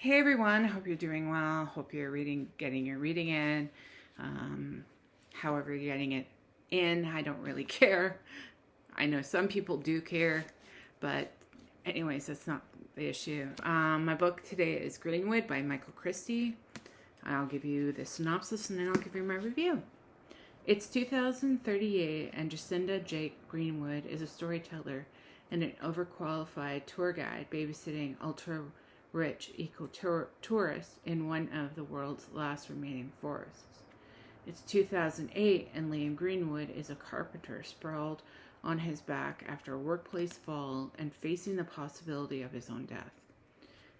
Hey everyone, hope you're doing well. Hope you're getting your reading in. However you're getting it in, I don't really care. I know some people do care, but anyways, that's not the issue. My book today is Greenwood by Michael Christie. I'll give you the synopsis and then I'll give you my review. It's 2038 and Jacinda Jake Greenwood is a storyteller and an overqualified tour guide babysitting ultra-rich eco-tourists in one of the world's last remaining forests. It's 2008 and Liam Greenwood is a carpenter sprawled on his back after a workplace fall and facing the possibility of his own death.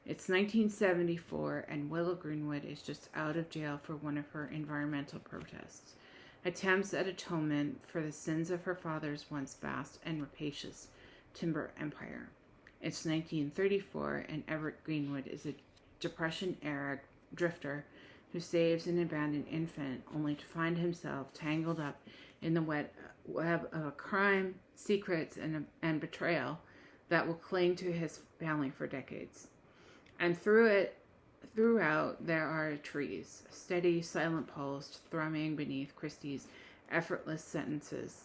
It's 1974 and Willow Greenwood is just out of jail for one of her environmental protests. Attempts at atonement for the sins of her father's once vast and rapacious timber empire. It's 1934 and Everett Greenwood is a Depression-era drifter who saves an abandoned infant only to find himself tangled up in the web of a crime, secrets, and betrayal that will cling to his family for decades. And throughout there are trees, a steady, silent pulse thrumming beneath Christie's effortless sentences,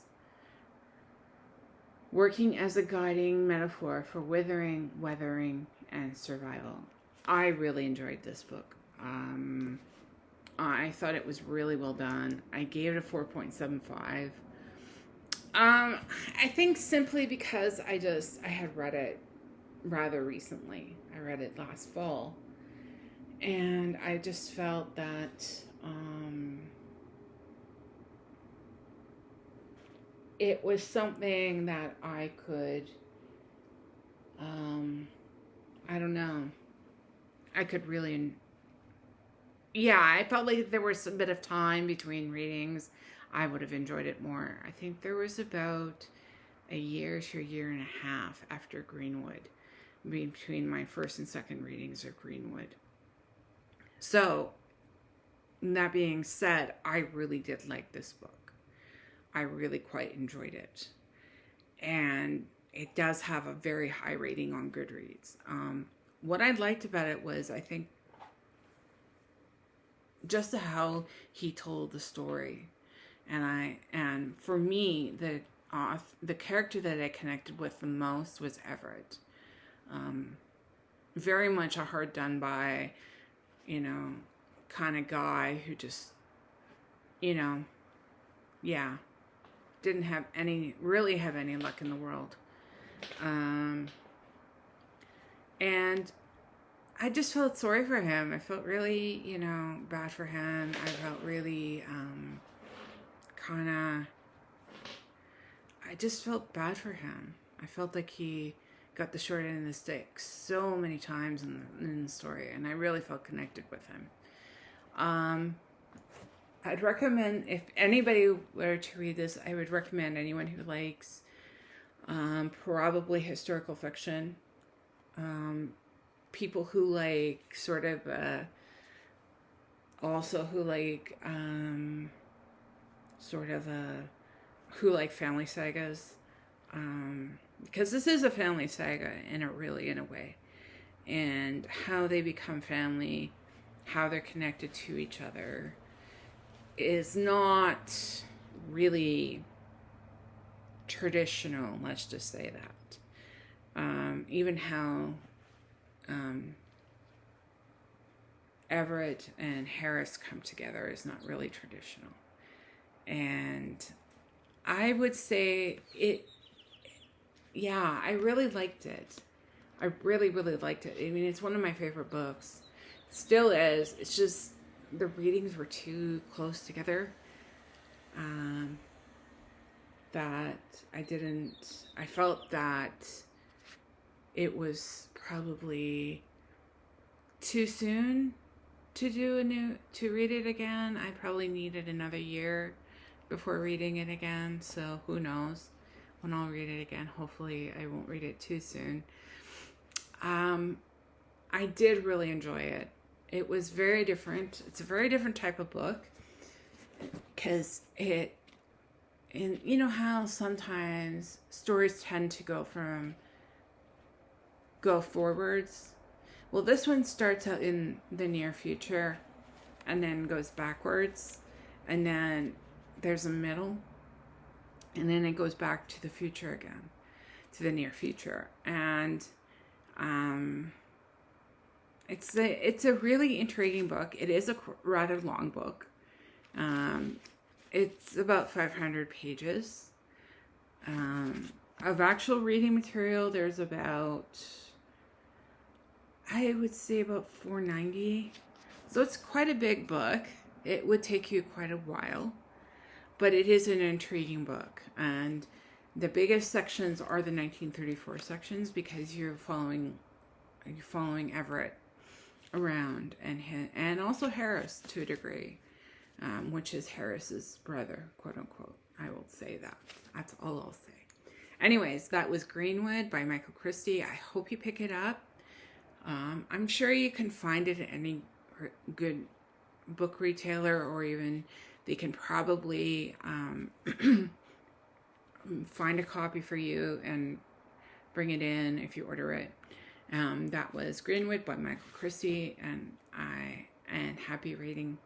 working as a guiding metaphor for withering, weathering, and survival. I really enjoyed this book. I thought it was really well done. I gave it a 4.75. I think simply because I had read it rather recently. I read it last fall. And I just felt that it was something that I could, I don't know, I could really, I felt like there was a bit of time between readings. I would have enjoyed it more. I think there was about a year to a year and a half after Greenwood, between my first and second readings of Greenwood. So, that being said, I really did like this book. I really quite enjoyed it. And it does have a very high rating on Goodreads. What I liked about it was, I think, just how he told the story. And for me, the character that I connected with the most was Everett. Very much a hard done by, kind of guy who just, didn't have any luck in the world. And I just felt sorry for him. I felt really, bad for him. I felt really, I just felt bad for him. I felt like he got the short end of the stick so many times in the story, and I really felt connected with him. I'd recommend, if anybody were to read this, I would recommend anyone who likes probably historical fiction, people who like sort of also who like who like family sagas, because this is a family saga in a way, and how they become family, how they're connected to each other is not really traditional, let's just say that. Even how Everett and Harris come together is not really traditional. And I would say I really liked it. I really, really liked it. I mean, it's one of my favorite books. It still is. It's just the readings were too close together. That I felt that it was probably too soon to read it again. I probably needed another year before reading it again. So who knows when I'll read it again. Hopefully I won't read it too soon. I did really enjoy it. It was very different. It's a very different type of book, because you know how sometimes stories tend to go forwards. Well, this one starts out in the near future and then goes backwards, and then there's a middle, and then it goes back to the future again, to the near future. And it's a really intriguing book. It is a rather long book. It's about 500 pages. Of actual reading material, there's about, I would say about 490. So it's quite a big book. It would take you quite a while, but it is an intriguing book. And the biggest sections are the 1934 sections, because you're following Everett around, and also Harris to a degree, which is Harris's brother, quote unquote. I will say that. That's all I'll say. Anyways, that was Greenwood by Michael Christie. I hope you pick it up. I'm sure you can find it at any good book retailer, or even they can probably find a copy for you and bring it in if you order it. That was Greenwood by Michael Christie, and happy reading.